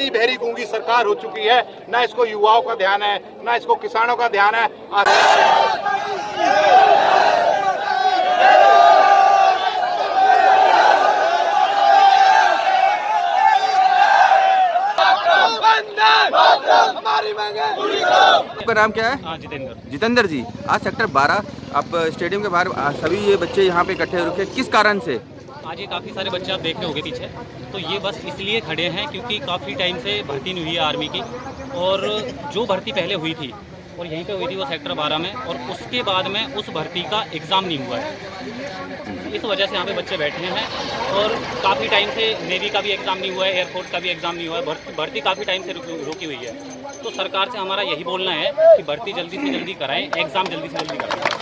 अंधी बहरी गूंगी सरकार हो चुकी है। ना इसको युवाओं का ध्यान है, ना इसको किसानों का ध्यान है। आपका नाम क्या है? जितेंद्र जी, आज सेक्टर 12 आप स्टेडियम के बाहर सभी ये बच्चे यहाँ पे इकट्ठे रुके, किस कारण से? आज ये काफ़ी सारे बच्चे आप देख रहे होंगे पीछे, तो ये बस इसलिए खड़े हैं क्योंकि काफ़ी टाइम से भर्ती नहीं हुई है आर्मी की, और जो भर्ती पहले हुई थी और यहीं पे हुई थी वो सेक्टर 12 में, और उसके बाद में उस भर्ती का एग्ज़ाम नहीं हुआ है। इस वजह से यहाँ पे बच्चे बैठे हैं, और काफ़ी टाइम से नेवी का भी एग्ज़ाम नहीं हुआ है, एयरफोर्स का भी एग्ज़ाम नहीं हुआ है, भर्ती काफ़ी टाइम से रुकी हुई है। तो सरकार से हमारा यही बोलना है कि भर्ती जल्दी से जल्दी कराएं, एग्ज़ाम जल्दी से जल्दी कराएं।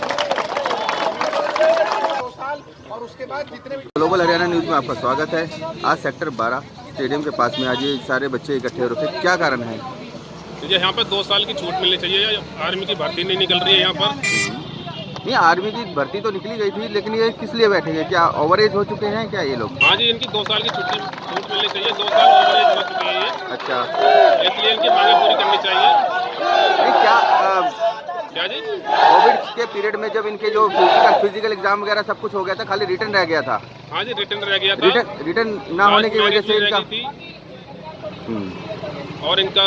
और उसके बाद जितने भी ग्लोबल हरियाणा न्यूज़ में आपका स्वागत है। आज सेक्टर 12 स्टेडियम के पास में आज ये सारे बच्चे इकट्ठे रुके, क्या कारण है? यहाँ पर 2 साल की छूट मिलनी चाहिए। आर्मी की भर्ती नहीं निकल रही है यहाँ पर। नहीं, आर्मी की भर्ती तो निकली गई थी, लेकिन ये किस लिए बैठे हैं? क्या ओवरेज हो चुके हैं क्या ये लोग? हाँ जी, इनकी 2 साल की छूट मिलनी चाहिए। 2 साल ओवरेज हो चुके हैं ये। अच्छा, इसलिए इनकी मांगे पूरी करनी चाहिए। नहीं क्या जी, कोविड के पीरियड में जब इनके जो फिजिकल एग्जाम वगैरह सब कुछ हो गया था, खाली रिटर्न रह गया था। हाँ जी, रिटर्न रह गया था। रिटर्न ना होने की वजह से इनका और इनका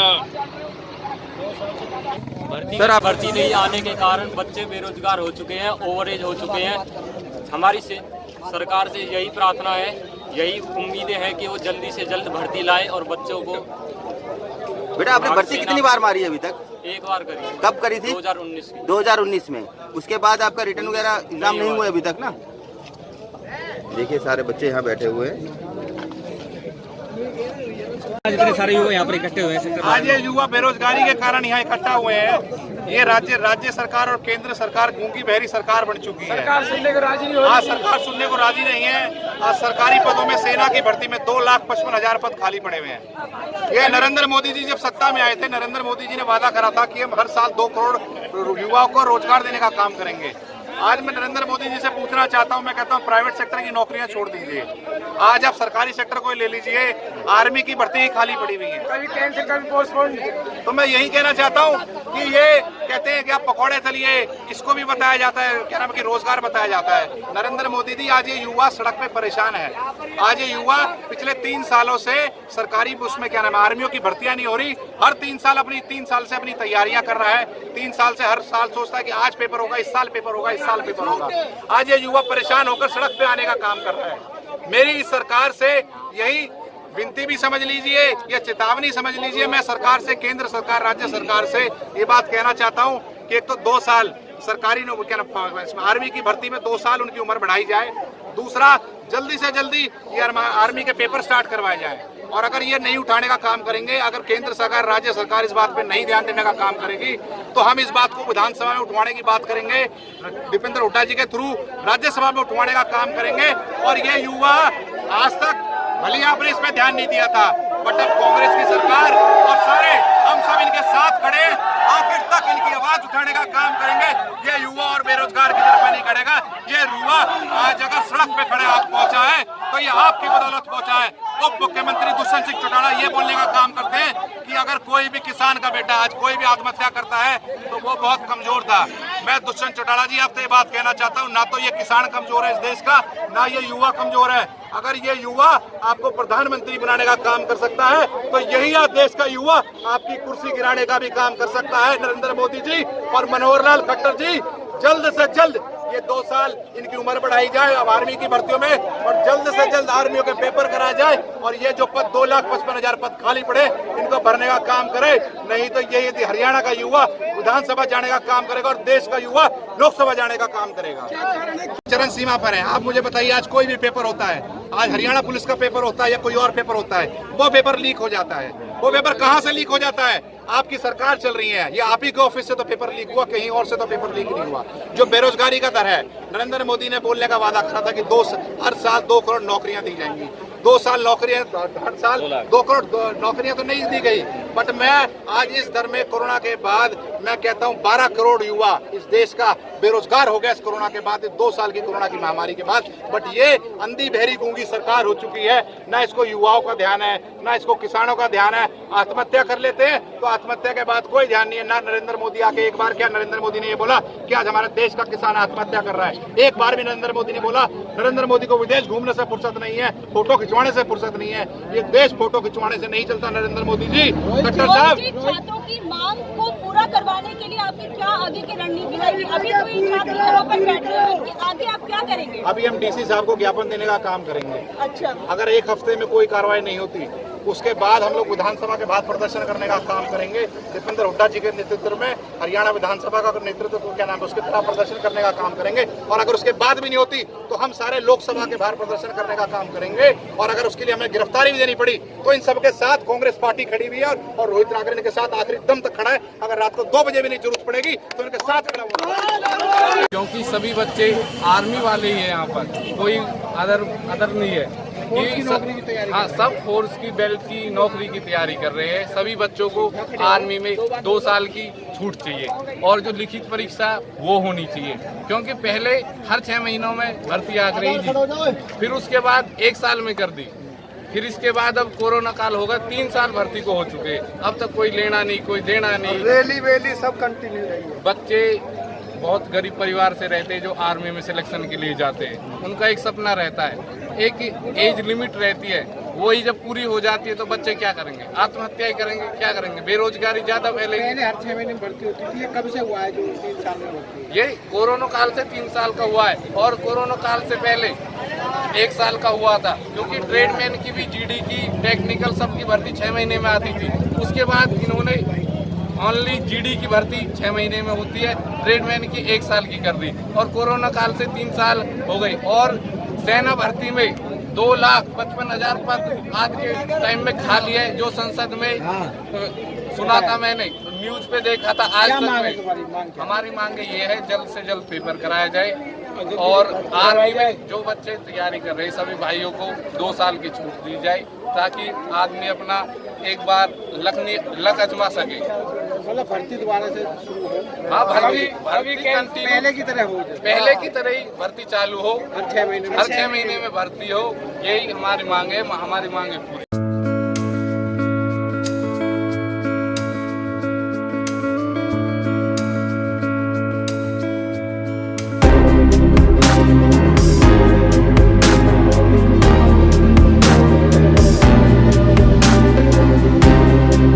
सर भर्ती नहीं आने के कारण बच्चे बेरोजगार हो चुके हैं, ओवरेज हो चुके हैं। हमारी से सरकार से यही प्रार्थना है, यही उम्मीदें हैं कि वो जल्दी से जल्द भर्ती लाए और बच्चों को। बेटा, आपने भर्ती कितनी बार मारी है अभी तक? एक बार करी। कब करी थी? 2019 2019 में। उसके बाद आपका रिटर्न वगैरह एग्जाम नहीं हुआ अभी तक ना? देखिए सारे बच्चे यहाँ बैठे हुए हैं। आज इतने सारे युवा यहाँ पर इकट्ठे हुए हैं। आज ये युवा बेरोजगारी के कारण यहाँ इकट्ठा हुए हैं। ये राज्य सरकार और केंद्र सरकार गूंगी बहरी सरकार बन चुकी है। सरकार सुनने को राजी नहीं हो रही। आज सरकार सुनने को राजी नहीं है। आज सरकारी पदों में सेना की भर्ती में 2,55,000 पद खाली पड़े हुए हैं। ये नरेंद्र मोदी जी जब सत्ता में आए थे, नरेंद्र मोदी जी ने वादा करा था कि हम हर साल 2 करोड़ युवाओं को रोजगार देने का काम करेंगे। आज मैं नरेंद्र मोदी जी से पूछना चाहता हूं, मैं कहता हूं प्राइवेट सेक्टर की नौकरियां छोड़ दीजिए। आज आप सरकारी सेक्टर को ले लीजिए, आर्मी की भर्ती खाली पड़ी हुई है, कभी कैंसिल कभी पोस्टपोन। तो मैं यही कहना चाहता हूं कि ये कहते हैं कि आप पकौड़े तलिए, इसको भी बताया जाता है, क्या नाम कि रोजगार बताया जाता है। नरेंद्र मोदी जी, आज ये युवा सड़क पे परेशान है। आज ये युवा पिछले 3 सालों से सरकारी उसमें क्या नाम आर्मियों की भर्तियां नहीं हो रही। हर 3 साल से अपनी तैयारियां कर रहा है। 3 साल से हर साल सोचता है कि आज पेपर होगा, इस साल पेपर होगा, इस साल पेपर होगा। आज ये युवा परेशान होकर सड़क पे आने का काम कर रहा है। मेरी सरकार से यही विनती भी समझ लीजिए या चेतावनी समझ लीजिए। मैं सरकार से, केंद्र सरकार, राज्य सरकार से ये बात कहना चाहता हूं कि एक तो 2 साल सरकारी आर्मी की भर्ती में 2 साल उनकी उम्र बढ़ाई जाए। दूसरा, जल्दी से जल्दी ये आर्मी के पेपर स्टार्ट करवाए जाए। और अगर ये नहीं उठाने का काम करेंगे, अगर केंद्र सरकार, राज्य सरकार इस बात पे नहीं ध्यान देने का काम करेगी, तो हम इस बात को विधानसभा में उठवाने की बात करेंगे। दीपेंद्र हुड्डा जी के थ्रू राज्यसभा में उठवाने का काम करेंगे। और ये युवा आज तक भले आपने इस पे ध्यान नहीं दिया था, बट अब कांग्रेस की सरकार और सारे हम सब इनके साथ खड़े, आखिर तक इनकी आवाज उठाने का काम करेंगे। ये युवा और बेरोजगार की तरफ नहीं खड़ेगा। ये युवा आज अगर सड़क पे खड़े आप पहुंचा है तो ये आपकी बदौलत पहुंचा है। उप मुख्यमंत्री दुष्यंत सिंह चौटाला ये बोलने का काम करते हैं कि अगर कोई भी किसान का बेटा आज कोई भी आत्महत्या करता है तो वो बहुत कमजोर था। मैं दुष्यंत चौटाला जी आपसे ये बात कहना चाहता हूँ, ना तो ये किसान कमजोर है इस देश का, ना ये युवा कमजोर है। अगर ये युवा आपको प्रधानमंत्री बनाने का काम कर सकता है तो यही आज देश का युवा आपकी कुर्सी गिराने का भी काम कर सकता है। नरेंद्र मोदी जी और मनोहर लाल खट्टर जी, जल्द से जल्द ये 2 साल इनकी उम्र बढ़ाई जाए अब आर्मी की भर्तियों में, और जल्द से जल्द आर्मियों के पेपर कराए जाए। और ये जो पद 2,55,000 पद खाली पड़े, इनको भरने का काम करे। नहीं तो ये यदि हरियाणा का युवा विधानसभा जाने का काम करेगा और देश का युवा लोकसभा जाने का काम करेगा। चरण सीमा पर है। आप मुझे बताइए, आज कोई भी पेपर होता है, आज हरियाणा पुलिस का पेपर होता है या कोई और पेपर होता है, वो पेपर लीक हो जाता है। वो पेपर कहाँ से लीक हो जाता है? आपकी सरकार चल रही है, ये आप ही के ऑफिस से तो पेपर लीक हुआ, कहीं और से तो पेपर लीक नहीं हुआ। जो बेरोजगारी का दर है, नरेंद्र मोदी ने बोलने का वादा करा था कि हर साल 2 करोड़ नौकरियां दी जाएंगी। 2 साल नौकरियां, हर साल 2 करोड़ नौकरियां तो नहीं दी गई, बट मैं आज इस दर में कोरोना के बाद मैं कहता हूं 12 करोड़ युवा इस देश का बेरोजगार हो गया इस कोरोना के बाद, 2 साल की कोरोना की महामारी के बाद। बट ये अंधी बहरी गूंगी सरकार हो चुकी है, ना इसको युवाओं का ध्यान है, ना इसको किसानों का ध्यान है। आत्महत्या कर लेते हैं तो आत्महत्या के बाद कोई ध्यान नहीं है। ना नरेंद्र मोदी आके एक बार, क्या नरेंद्र मोदी ने ये बोला कि आज हमारे देश का किसान आत्महत्या कर रहा है? एक बार भी नरेंद्र मोदी ने बोला? नरेंद्र मोदी को विदेश घूमने से फुर्सत नहीं है, फोटो खिंचवाने से फुर्सत नहीं है। ये देश फोटो खिंचवाने से नहीं चलता नरेंद्र मोदी जी। खट्टर साहब, छात्रों की मांग को पूरा करवाने के लिए आपकी क्या आगे की रणनीति रहेगी? अभी कोई छात्र यहाँ पर बैठे हैं, इसके आगे आप क्या करेंगे? अभी हम डीसी साहब को ज्ञापन देने का काम करेंगे। अच्छा, अगर एक हफ्ते में कोई कार्रवाई नहीं होती, उसके बाद हम लोग विधानसभा के बाद प्रदर्शन करने का काम करेंगे। दीपेंद्र हुड्डा जी के नेतृत्व में हरियाणा विधानसभा का नेतृत्व को क्या नाम है उसके खिलाफ प्रदर्शन करने का काम करेंगे। और अगर उसके बाद भी नहीं होती तो हम सारे लोकसभा के बाहर प्रदर्शन करने का काम करेंगे। और अगर उसके लिए हमें गिरफ्तारी भी देनी पड़ी तो इन सबके साथ कांग्रेस पार्टी खड़ी हुई है और रोहित नागर इनके साथ आखिरी दम तक खड़ा है। अगर रात को 2 बजे भी नहीं जरूरत पड़ेगी तो इनके साथ खड़ा होगा। क्योंकि सभी बच्चे आर्मी वाले ही हैं, यहाँ पर कोई अदर नहीं है। हाँ, सब फोर्स की बेल्ट की नौकरी की तैयारी कर रहे हैं। सभी बच्चों को आर्मी में 2 साल की छूट चाहिए और जो लिखित परीक्षा वो होनी चाहिए, क्योंकि पहले हर 6 महीनों में भर्ती आ रही थी, फिर उसके बाद 1 साल में कर दी, फिर इसके बाद अब कोरोना काल होगा, 3 साल भर्ती को हो चुके। अब तक कोई लेना नहीं, कोई देना नहीं, रैली वेली सब कंटिन्यू रही है। बच्चे बहुत गरीब परिवार से रहते हैं जो आर्मी में सिलेक्शन के लिए जाते हैं, उनका एक सपना रहता है, एक एज लिमिट रहती है, वही जब पूरी हो जाती है तो बच्चे क्या करेंगे? आत्महत्या ही करेंगे, क्या करेंगे? बेरोजगारी ज्यादा फैलेगी। हर 6 महीने में भर्ती होती थी, ये कब से हुआ है जो 3 साल में भर्ती है? ये कोरोना काल से 3 साल का हुआ है और कोरोना काल से पहले 1 साल का हुआ था, क्योंकि ट्रेडमैन की भी, जीडी की, टेक्निकल सबकी भर्ती 6 महीने में आती थी। उसके बाद इन्होंने ओनली जीडी की भर्ती 6 महीने में होती है, ट्रेडमैन की 1 साल की कर दी और कोरोना काल से 3 साल हो गई। और सेना भर्ती में 2,55,000 पद आज के टाइम में खाली है, जो संसद में सुना था, मैंने न्यूज पे देखा था। आज तक में हमारी मांग ये है जल्द से जल्द पेपर कराया जाए और आर्मी में जो बच्चे तैयारी कर रहे हैं सभी भाइयों को 2 साल की छूट दी जाए, ताकि आदमी अपना एक बार लक आजमा सके। मतलब भर्ती दोबारा से शुरू हो। हाँ, भर्ती पहले की तरह हो जाए, पहले की तरह ही भर्ती चालू हो, हर 6 महीने में भर्ती हो, यही हमारी मांग है, हमारी मांग है पूरी।